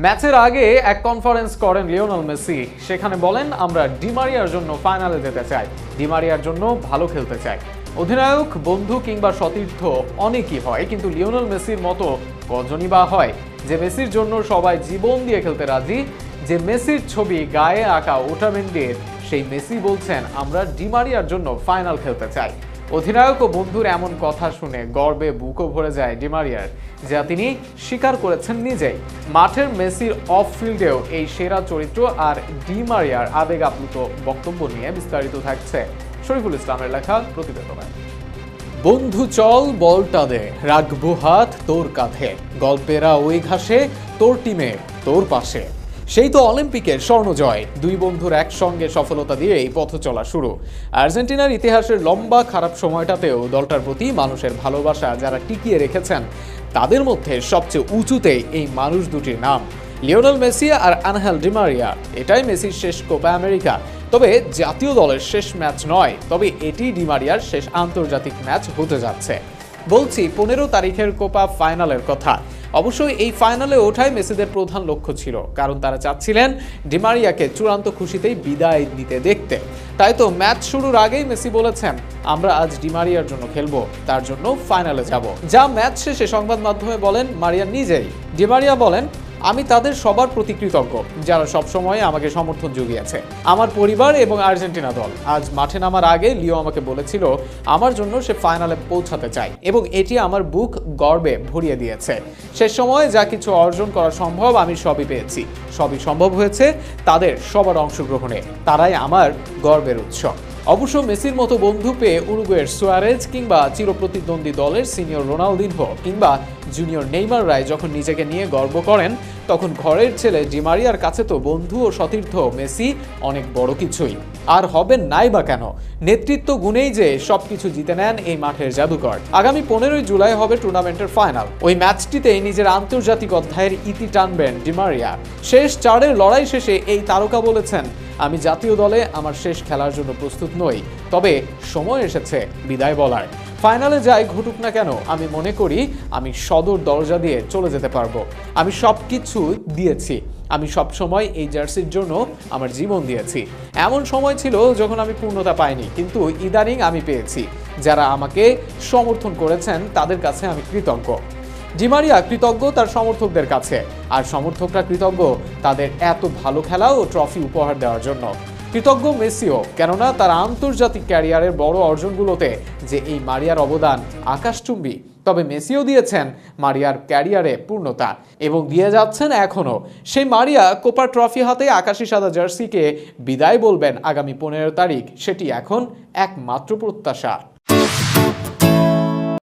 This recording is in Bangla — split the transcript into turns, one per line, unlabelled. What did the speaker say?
ম্যাচের আগে এক কনফারেন্স করেন লিওনেল মেসি। সেখানে বলেন, আমরা ডি মারিয়ার জন্য ফাইনালে যেতে চাই, ডি মারিয়ার জন্য ভালো খেলতে চাই। অধিনায়ক, বন্ধু কিংবা সতীর্থ অনেকই হয়, কিন্তু লিওনেল মেসির মতো কজনই বা হয় যে মেসির জন্য সবাই জীবন দিয়ে খেলতে রাজি, যে মেসির ছবি গায়ে আঁকা ওটামেন্ডির সেই মেসি বলছেন, আমরা ডি মারিয়ার জন্য ফাইনাল খেলতে চাই। অধিনায়ক ও বন্ধুর এমন কথা শুনে গর্বে বুকও ভরে যায় ডি মারিয়ার, যা তিনি স্বীকার করেছেন নিজেই। মাঠের মেসির অফ ফিল্ডেও এই সেরা চরিত্র আর ডি মারিয়ার আবেগ আপ্লুত বক্তব্য নিয়ে বিস্তারিত থাকছে শরীফুল ইসলামের লেখা প্রতিবেদনে। বন্ধু চল বলটা দে, রাখবো হাত তোর কাঁধে, গল্পেরা ওই ঘাসে, তোর টিমে তোর পাশে। সেই তো অলিম্পিকের স্বর্ণজয়, দুই বন্ধুর একসঙ্গে সফলতা দিয়ে এই পথ চলা শুরু। আর্জেন্টিনার ইতিহাসের লম্বা খারাপ সময়টাতেও দলটার প্রতি মানুষের ভালোবাসা যারা টিকিয়ে রেখেছেন, তাদের মধ্যে সবচেয়ে উঁচুতে এই মানুষ দুটির নাম, লিওনেল মেসি আর আনহেল ডি মারিয়া। এটাই মেসির শেষ কোপা আমেরিকা, তবে জাতীয় দলের শেষ ম্যাচ নয়, তবে এটি ডি মারিয়ার শেষ আন্তর্জাতিক ম্যাচ হতে যাচ্ছে। বলছি 15 তারিখের কোপা ফাইনালের কথা। অবশ্যই এই ফাইনালে ওঠাই মেসিদের প্রধান লক্ষ্য ছিল, কারণ তারা চাচ্ছিলেন ডি মারিয়াকে চূড়ান্ত খুশিতেই বিদায় নিতে দেখতে। তাই তো ম্যাচ শুরুর আগেই মেসি বলেছেন, আমরা আজ ডি মারিয়ার জন্য খেলবো, তার জন্য ফাইনালে যাব। যা ম্যাচ শেষে সংবাদ মাধ্যমে বলেন মারিয়া নিজেই। ডি মারিয়া বলেন, আমি তাদের সবার প্রতি কৃতজ্ঞ যারা সবসময় আমাকে সমর্থন জুগিয়েছে, আমার পরিবার এবং আর্জেন্টিনা দল। আজ মাঠে নামার আগে লিও আমাকে বলেছিল আমার জন্য সে ফাইনালে পৌঁছাতে চায়, এবং এটি আমার বুক গর্বে ভরিয়ে দিয়েছে। শেষ সময়ে যা কিছু অর্জন করা সম্ভব আমি সবই পেয়েছি, সবই সম্ভব হয়েছে তাদের সবার অংশগ্রহণে, তারাই আমার গর্বের উৎস। অবশ্য মেসির মতো বন্ধু পেয়ে উরুগুয়ের সুয়ারেজ কিংবা চিরপ্রতিদ্বন্দ্বী দলের সিনিয়র রোনালদিনহো কিংবা জুনিয়র নেইমাররাই যখন নিজেকে নিয়ে গর্ব করেন, তখন ঘরের ছেলে ডি মারিয়ার কাছে তো বন্ধু ও সতীর্থ মেসি অনেক বড় কিছুই। আর হবেন নাই বা কেন, নেতৃত্ব গুণেই যে সবকিছু জিতে নেন এই মাঠের জাদুকর। আগামী 15 জুলাই হবে টুর্নামেন্টের ফাইনাল। ওই ম্যাচটিতেই নিজের আন্তর্জাতিক অধ্যায়ের ইতি টানবেন ডি মারিয়া। শেষ 4-এর লড়াই শেষে এই তারকা বলেছেন, আমি জাতীয় দলে আমার শেষ খেলার জন্য প্রস্তুত নই, তবে সময় এসেছে বিদায় বলার। ফাইনালে যাই ঘটুক না কেন, আমি মনে করি আমি সদর দরজা দিয়ে চলে যেতে পারবো। আমি সব কিছু দিয়েছি, আমি সব সময় এই জার্সির জন্য আমার জীবন দিয়েছি। এমন সময় ছিল যখন আমি পূর্ণতা পাইনি, কিন্তু ইদানিং আমি পেয়েছি। যারা আমাকে সমর্থন করেছেন তাদের কাছে আমি কৃতজ্ঞ। ডি মারিয়া কৃতজ্ঞ তার সমর্থকদের কাছে, আর সমর্থকরা কৃতজ্ঞ তাদের এত ভালো খেলা ও ট্রফি উপহার দেওয়ার জন্য। কৃতজ্ঞ মেসিও, কেননা তার আন্তর্জাতিক ক্যারিয়ারের বড় অর্জনগুলোতে যে এই মারিয়ার অবদান আকাশচুম্বী। তবে মেসিও দিয়েছেন মারিয়ার ক্যারিয়ারে পূর্ণতা, এবং দিয়ে যাচ্ছেন এখনও। সেই মারিয়া কোপা ট্রফি হাতে আকাশি সাদা জার্সিকে বিদায় বলবেন আগামী 15 তারিখ, সেটি এখন একমাত্র প্রত্যাশা।